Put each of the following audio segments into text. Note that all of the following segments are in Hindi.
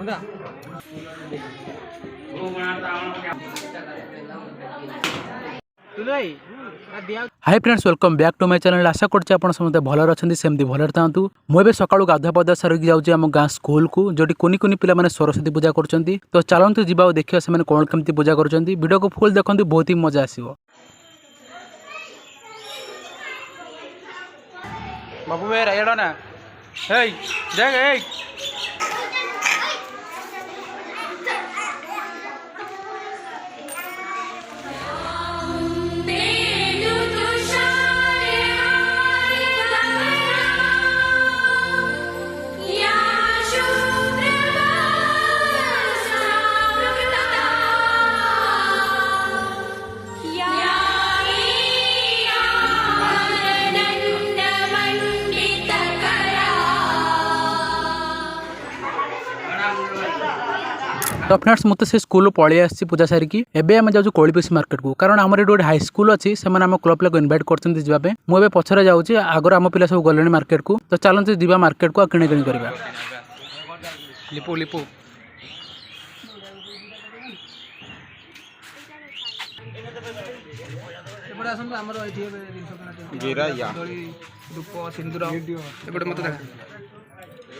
Hi friends welcome back to my channel. आशा करते आप समस्त भल अच्छा सेमती भल था। मुझे सकाळू गाधा पाधा सारिक जाऊँगी आम गाँ स्कूल को जो कुनि कुनि पिला माने सरस्वती पूजा कर। तो चलतु जा देखिए से कौन केमती पूजा कर। वीडियो को फुल देखते बहुत ही मजा आसो। बाबू मेरा एड़ा ना देख तो फ्रेंड्स मुझे से स्कूल पलि आसी पूजा सारिकी एबे आम जाऊँ कोलीपीस मार्केट को, कारण आम गोटे हाई स्कूल अच्छी से आम क्लब पिला इनवाइट करते मुझे पछरे जाऊँगी आगर आम पिला सब गले मार्केट को। तो चलते जा मार्केट को किणी किणी करवा। लिपु लिपु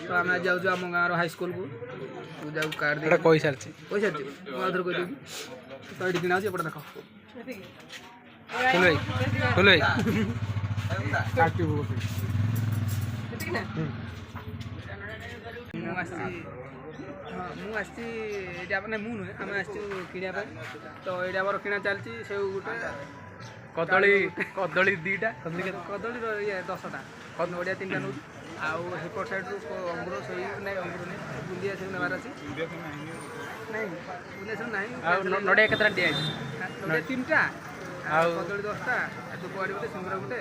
तो आम जाऊँ आम गाँव हाई स्कूल को पूजा कार्ड दे कही सारी पैसा आधर कह तो ये किना एपटे देख फुल मुझे मैंने मु नुहे आम किणा तो ये आम किणा चलती से गोटे कदली कदली दीटा कदली ये 10टा नड़िया 3टा नौ आउ हेपट साइड अंगुर से ना अंगुर नहीं बुंदिया सब नेबार अच्छी नहीं बुंदिया सब ना नड़िया केतटा दिया नड़िया 3टा कदली 10टा दुपहाड़ी गोटे सिंगुरा गोटे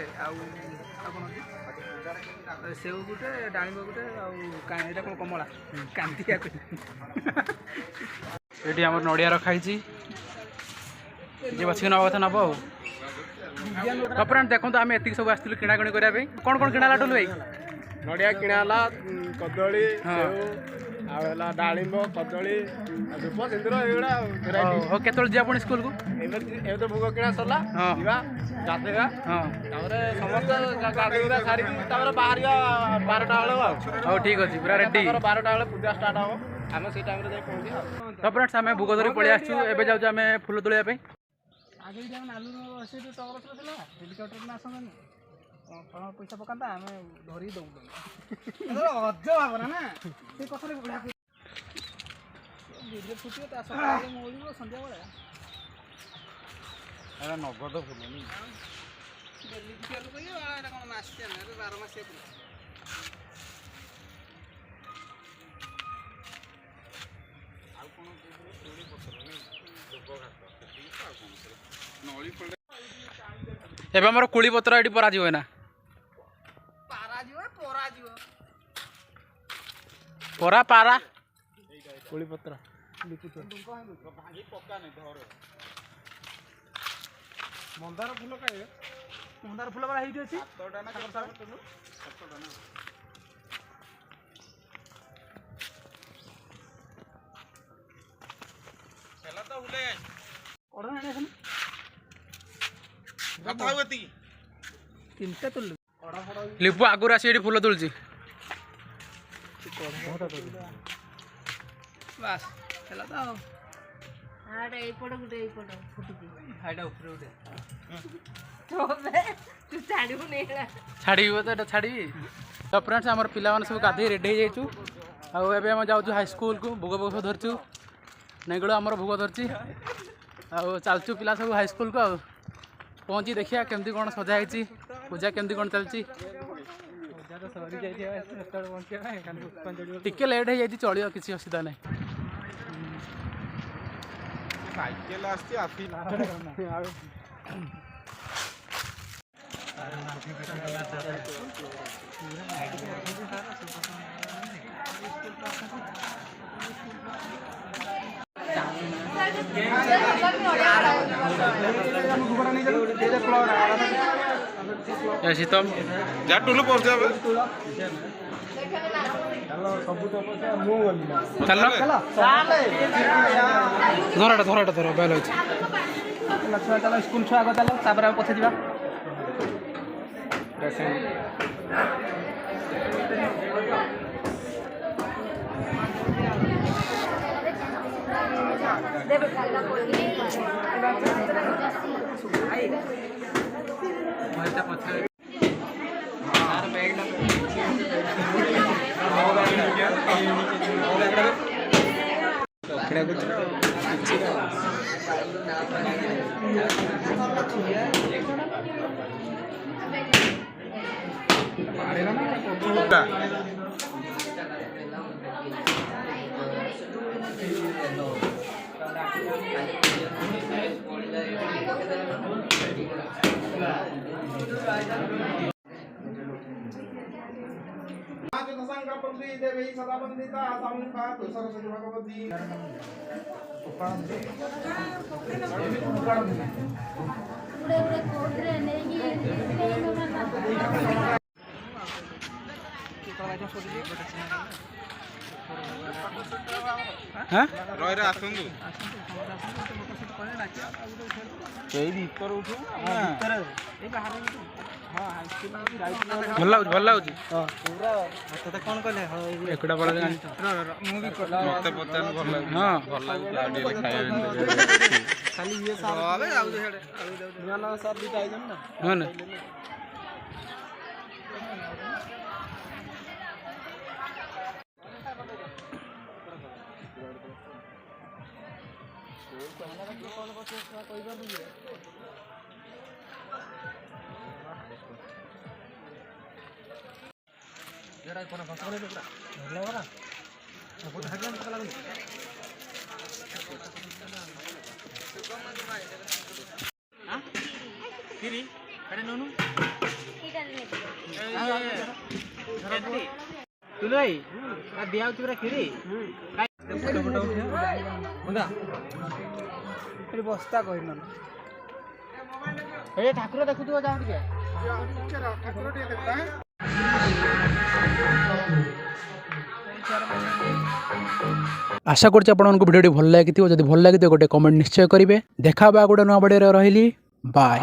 सेव गोटे डाणिम्ब गोटे आटा कौन कमला कांतिया ये आम नड़िया रखाई बसिक नवा कथा नब। तो फ्रेंड देखो आम एति सब आसलु किणाकिणी करने कौन कौन किणाला टुलु भाई? नड़िया किणाला कदली सेव डालिंब कदली धूप सिंदूर ये केतल जा पुणी स्कूल को तो भोग किणा सरला गाधेगा समस्त गाधेगा सारी बाहर 12टा बेलू हाँ ठीक अच्छे पूरा रेडी 12टा बेले पूजा स्टार्ट हम आम से टाइम पहुँचे। तो फ्रेंड्स आम भोग धरी पलि आसु एबे जाऊँ आम फुल तोलिया आगे आलू से हेलिकप्टर ना आसनी पैसा पकाता आम धरी दौड़ अज भावना ना से कथा वीडियो फुटे मोड़ सन्ध्या बेले नगद फुल कौन मासिया ना 12 मासिया एबे हमर कुली पत्र एटी परा जीव ना परा पारा कोली पत्र मंदार फूल कहे मंदार फूल वाला हेठी अछि लिपु आगुर आसी एटी फूल तुलसी बस हेला तो आडे एपड़ गुटे एपड़ फुटुकी हाइडा ऊपर उठे तोबे तू छाड़ू नेला छाड़ी तो एटा छाड़ी। तो फ्रेंड्स हमर पिला माने सब गाधे रेडी हो जाइछु आ एबे हम जाउछु हाई स्कूल को भोग भोग धरछु नेगड़ हमर भोग धरछि आ चलछु पिला सब हाई स्कूल को पहुँची देखिया केमती कौन सजा है पूजा केमती कौन चलती टिके लेट है चलो किसी असुविधा नहीं। साइकेल शीतम जा टुलु पहुंच जाबे ଚାଲ ଧରାଟା ଧର ବେଲ ଅଛି ଛୁଆ ଚାଲ ସ୍କୁଲ ଛୁଆ ଆଗ ଚାଲ ତାପରେ ଆମେ ପଛେ ଯିବା ରହରେ ଆସନ୍ତୁ ଏଇ ଭିତରେ ଉଠୁ ଭଲ ଲାଗୁଛି କଣ କଲେ ଏକୁଟା ବଳ ମୁଁ ବି ମତେ ପଚାରୁ ଭଲ ଲାଗୁଛି ହଁ ଭଲ ଲାଗୁଛି ଆଉ ଟିକେ ଖାଇବା ଖାଲି ଇଏ ସାର୍ ଯାଉଛୁ ସିଆଡ଼େ ନୂଆ ନୂଆ ସାର୍ ଦୁଇଟା ଆଇଛନ୍ତି ନା ହଁ ନା ଦିଆଉଛି ପୁରା କ୍ଷୀରି ବସ୍ତା କହିନ ଏ ଠାକୁର ଦେଖୁଥିବ ଯାହା ଟିକେ आशा करछि आपनको भिडियोटी भल लागिथिबो जदि भल लागिथिबो गोटे कमेंट निश्चय करिवे देखा बा गोटे नवा भिडियो रे रहिली बाय।